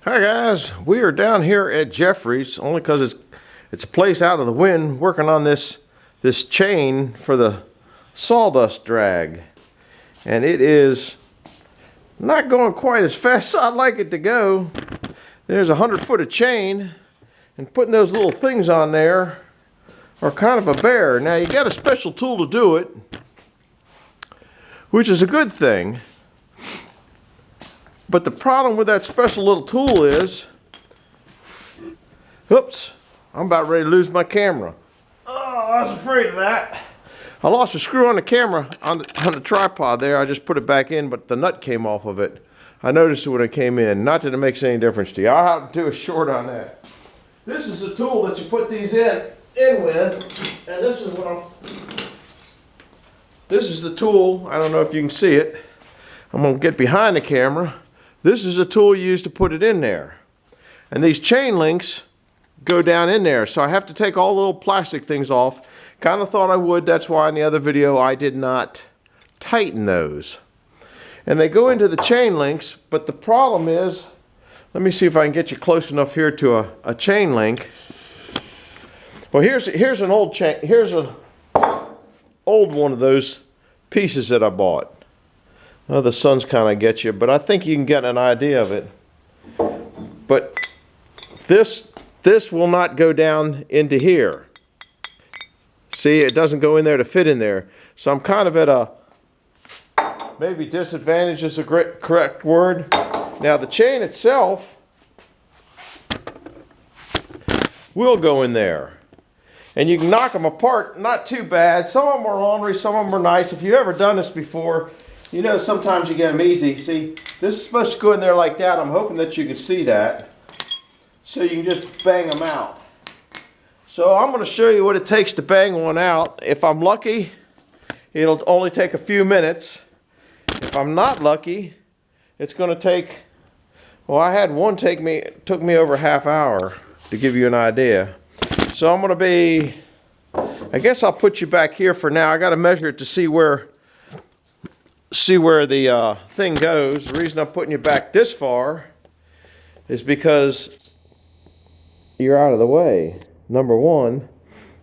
Hi guys, we are down here at Jeffrey's only because it's a place out of the wind, working on this chain for the sawdust drag, and it is not going quite as fast as I'd like it to go. There's 100 foot of chain, and putting those little things on there are kind of a bear. Now you got a special tool to do it, which is a good thing. But the problem with that special little tool is, oops, I'm about ready to lose my camera. Oh, I was afraid of that. I lost a screw on the camera on the tripod there. I just put it back in, but the nut came off of it. I noticed it when it came in. Not that it makes any difference to you. I'll have to do a short on that. This is the tool that you put these in with, and this is this is the tool. I don't know if you can see it. I'm gonna get behind the camera. This is a tool used to put it in there. And these chain links go down in there. So I have to take all the little plastic things off. Kind of thought I would. That's why in the other video I did not tighten those. And they go into the chain links, but the problem is, let me see if I can get you close enough here to a chain link. Well, here's an old chain. Here's an old one of those pieces that I bought. Well, the sun's kind of gets you, but I think you can get an idea of it. But this will not go down into here. See, it doesn't go in there to fit in there. So I'm kind of at a, maybe disadvantage is a correct word. Now the chain itself will go in there. And you can knock them apart, not too bad. Some of them are ornery, some of them are nice. If you've ever done this before, you know, sometimes you get them easy. See, this is supposed to go in there like that. I'm hoping that you can see that. So you can just bang them out. So I'm going to show you what it takes to bang one out. If I'm lucky, it'll only take a few minutes. If I'm not lucky, it's going to take, well, I had one took me over a half hour to give you an idea. So I'm going to be, I guess I'll put you back here for now. I got to measure it to see where the thing goes. The reason I'm putting you back this far is because you're out of the way, number one.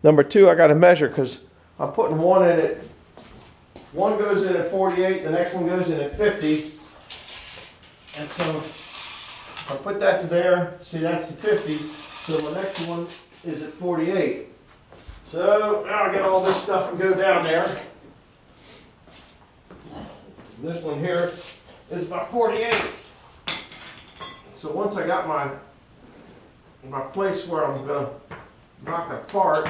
Number two, I got to measure because I'm putting one in at, one goes in at 48, the next one goes in at 50. And so I put that to there, see that's the 50, so the next one is at 48. So now I get all this stuff and go down there. This one here is about 48. So once I got my place where I'm going to knock it apart,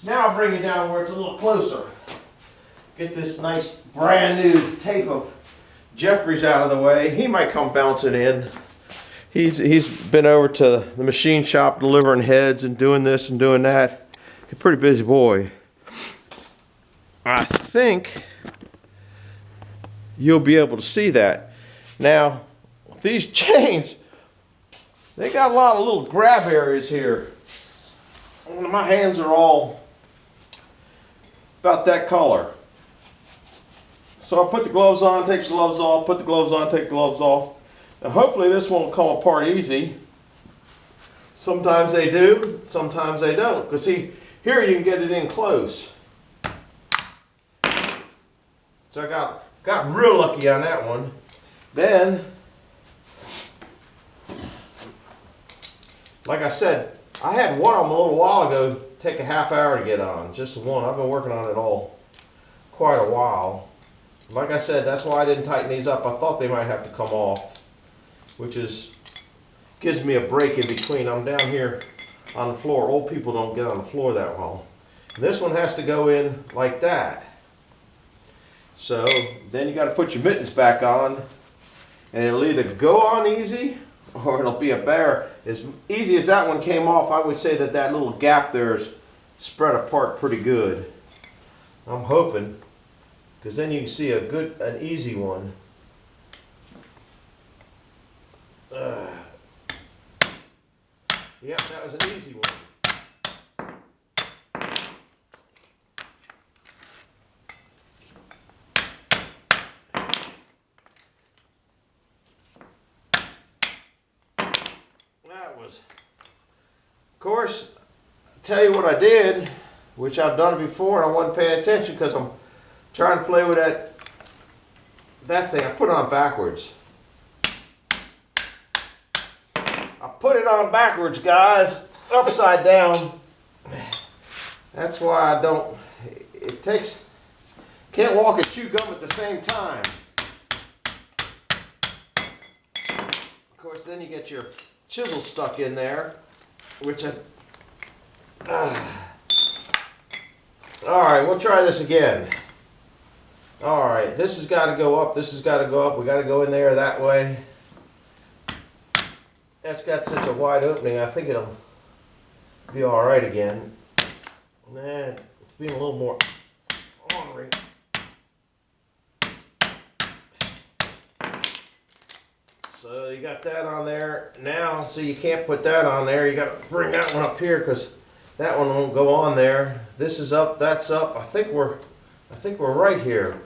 now I'll bring it down where it's a little closer. Get this nice brand new tape of Jeffrey's out of the way. He might come bouncing in. He's been over to the machine shop delivering heads and doing this and doing that. He's a pretty busy boy. I think you'll be able to see that. Now, these chains, they got a lot of little grab areas here. My hands are all about that color. So I put the gloves on, take the gloves off, put the gloves on, take the gloves off. Now hopefully this won't come apart easy. Sometimes they do, sometimes they don't. Because see, here you can get it in close. So I got real lucky on that one. Then, like I said, I had one of them a little while ago take a half hour to get on, just the one. I've been working on it all quite a while. Like I said, that's why I didn't tighten these up. I thought they might have to come off, which gives me a break in between. I'm down here on the floor. Old people don't get on the floor that well. And this one has to go in like that. So then you got to put your mittens back on, and it'll either go on easy or it'll be a bear. As easy as that one came off, I would say that little gap there is spread apart pretty good. I'm hoping, because then you can see an easy one. Yep, that was an easy one. was. Of course, tell you what I did, which I've done it before, and I wasn't paying attention because I'm trying to play with that thing. I put it on backwards. I put it on backwards, guys, upside down. That's why I don't, it takes, can't walk and chew gum at the same time. Of course, then you get your chisel stuck in there, which I, all right, we'll try this again. All right, this has got to go up, this has got to go up. We got to go in there that way. That's got such a wide opening, I think it'll be all right again. Nah, it's being a little more ornery. So you got that on there. Now, so you can't put that on there. You got to bring that one up here because that one won't go on there. This is up, that's up. I think we're right here.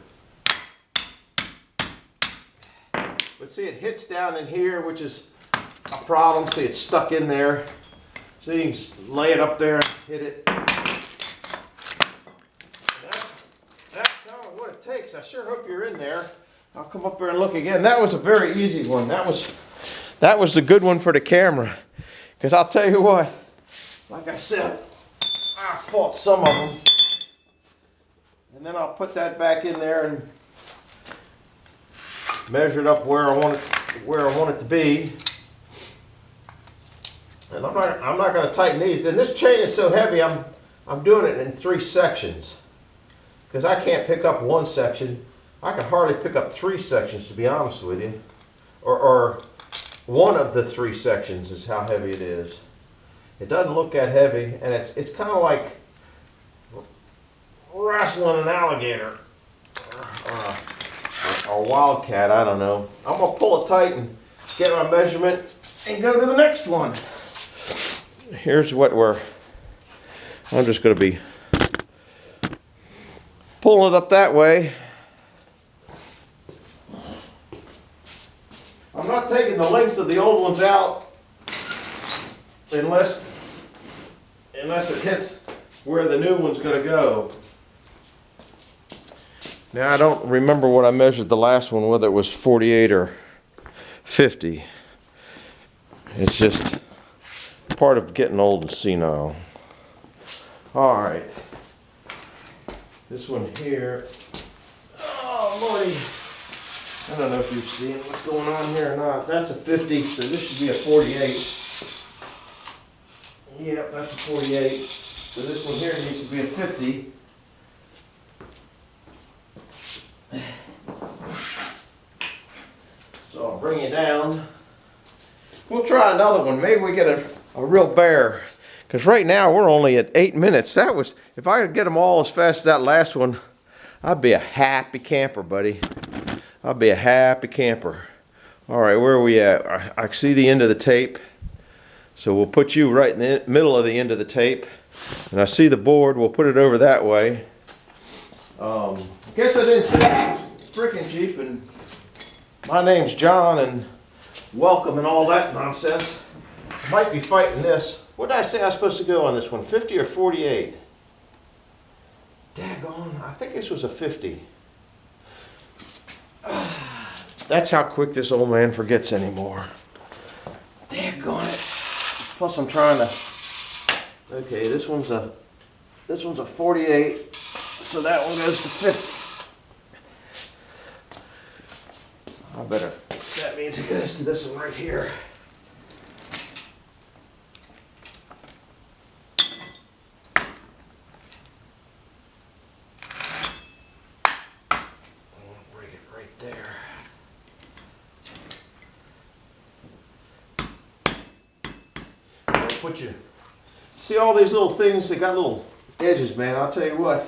But see, it hits down in here, which is a problem. See, it's stuck in there. So you can just lay it up there and hit it. That's kind of what it takes. I sure hope you're in there. I'll come up there and look again. That was a very easy one. That was the good one for the camera. Because I'll tell you what, like I said, I fought some of them. And then I'll put that back in there and measure it up where I want it to be. And I'm not going to tighten these. And this chain is so heavy, I'm doing it in 3 sections. Because I can't pick up 1 section. I can hardly pick up 3 sections, to be honest with you. Or one of the 3 sections is how heavy it is. It doesn't look that heavy, and it's kind of like wrestling an alligator. Or a wildcat, I don't know. I'm going to pull it tight and get my measurement and go to the next one. Here's what I'm just going to be pulling it up that way. I'm not taking the lengths of the old ones out unless it hits where the new one's going to go. Now, I don't remember what I measured the last one, whether it was 48 or 50. It's just part of getting old and senile. All right. This one here. Oh, Lordy. I don't know if you're seeing what's going on here or not. That's a 50, so this should be a 48. Yep, that's a 48. So this one here needs to be a 50. So I'll bring you down. We'll try another one. Maybe we get a real bear. Because right now we're only at 8 minutes. That was, if I could get them all as fast as that last one, I'd be a happy camper, buddy. I'd be a happy camper. All right, where are we at? I see the end of the tape. So we'll put you right in the middle of the end of the tape. And I see the board. We'll put it over that way. I guess I didn't say it was freaking cheap. And my name's John, and welcome and all that nonsense. I might be fighting this. What did I say I was supposed to go on this one? 50 or 48? Daggone, I think this was a 50. That's how quick this old man forgets anymore. Daggone it. Plus I'm trying to, okay, this one's a 48, so that one goes to 50. I better, that means it goes to this one right here. Break it right there. Put you, see all these little things, they got little edges, man. I'll tell you what,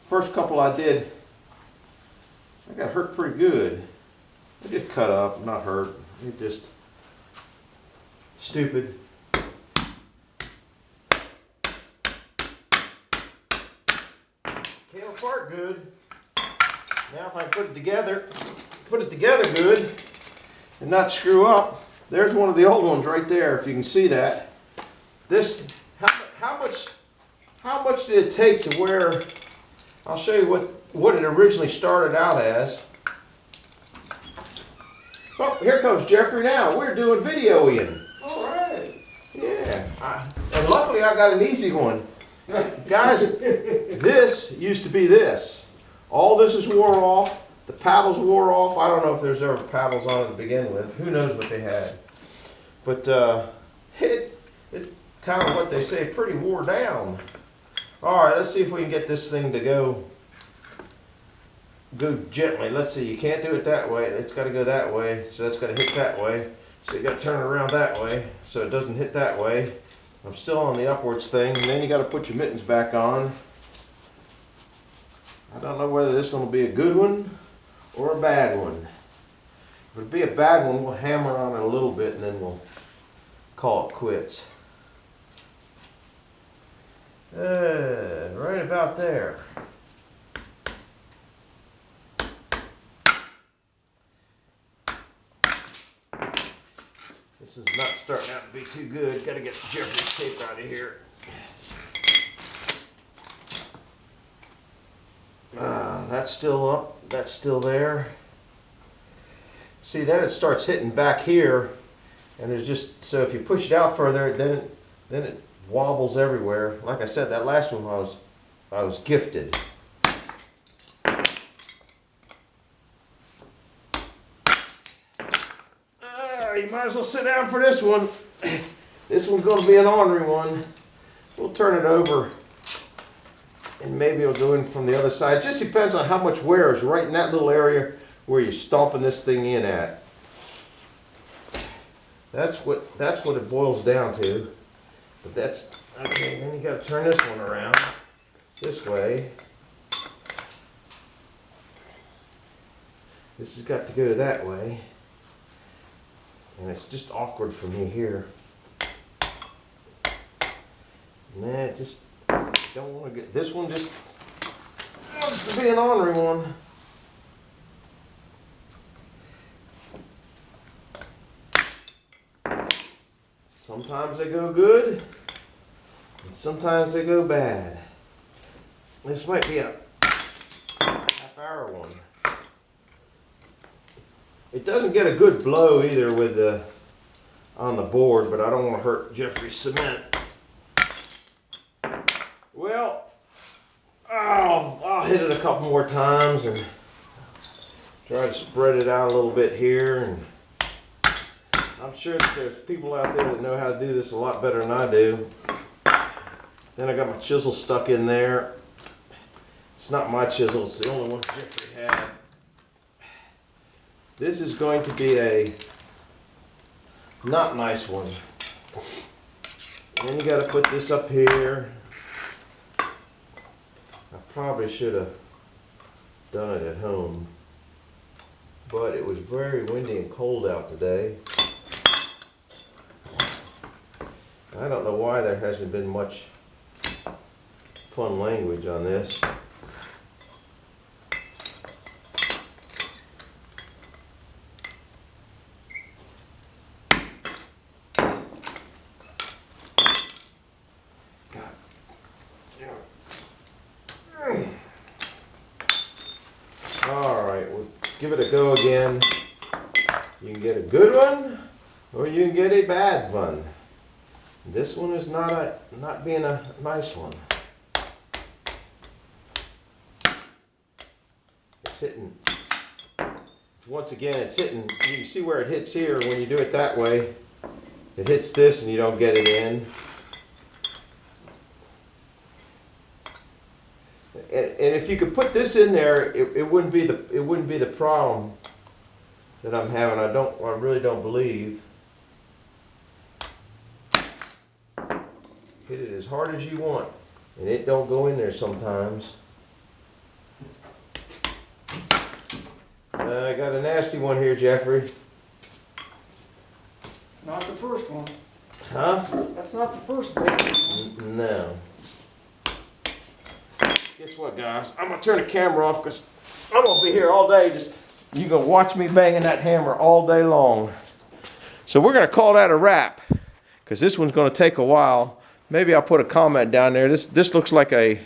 first couple I did, I got hurt pretty good. It just cut up, not hurt. It just stupid. Came apart good. Now if I put it together good and not screw up, There's one of the old ones right there, if you can see that. This, how much did it take to where, I'll show you what it originally started out as. Oh, here comes Jeffrey now. We're doing videoing. All right. Yeah, and luckily I got an easy one. Guys, this used to be this. All this is wore off. The paddles wore off. I don't know if there's ever paddles on it to begin with. Who knows what they had. But it kind of what they say, pretty wore down. All right, let's see if we can get this thing to go gently. Let's see, you can't do it that way. It's got to go that way, so that's got to hit that way. So you got to turn it around that way so it doesn't hit that way. I'm still on the upwards thing, and then you got to put your mittens back on. I don't know whether this one will be a good one or a bad one. If it'll be a bad one, we'll hammer on it a little bit and then we'll call it quits. Right about there. This is not starting out to be too good. Got to get Jeffrey's tape out of here. That's still up. That's still there. See, then it starts hitting back here, and there's just, so if you push it out further, then it wobbles everywhere. Like I said, that last one I was gifted. You might as well sit down for this one. This one's going to be an ornery one. We'll turn it over, and maybe it'll go in from the other side. It just depends on how much wear is right in that little area where you're stomping this thing in at. That's what it boils down to. But that's okay. Then you got to turn this one around this way. This has got to go that way. And it's just awkward for me here. Man, just don't want to get this one. Just wants to be an ornery one. Sometimes they go good, and sometimes they go bad. This might be a half-hour one. It doesn't get a good blow either with on the board, but I don't want to hurt Jeffrey's cement. Well, I'll hit it a couple more times and try to spread it out a little bit here. And I'm sure that there's people out there that know how to do this a lot better than I do. Then I got my chisel stuck in there. It's not my chisel, it's the only one Jeffrey had. This is going to be a not nice one. Then you got to put this up here. I probably should have done it at home, but it was very windy and cold out today. I don't know why there hasn't been much fun language on this. Alright, we'll give it a go again. You can get a good one, or you can get a bad one. This one is not being a nice one. It's hitting. Once again, it's hitting. You can see where it hits here. When you do it that way, it hits this and you don't get it in. And if you could put this in there, it wouldn't be the problem that I'm having. I really don't believe. Hit it as hard as you want, and it don't go in there sometimes. I got a nasty one here, Jeffrey. It's not the first one. Huh? That's not the first one. No. Guess what, guys? I'm gonna turn the camera off because I'm gonna be here all day. You gonna watch me banging that hammer all day long. So we're going to call that a wrap, because this one's going to take a while. Maybe I'll put a comment down there. This looks like a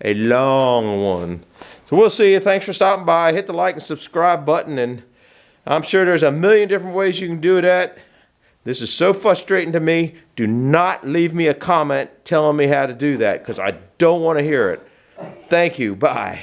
long one. So we'll see you. Thanks for stopping by. Hit the like and subscribe button, and I'm sure there's a million different ways you can do that. This is so frustrating to me. Do not leave me a comment telling me how to do that, because I don't want to hear it. Thank you. Bye.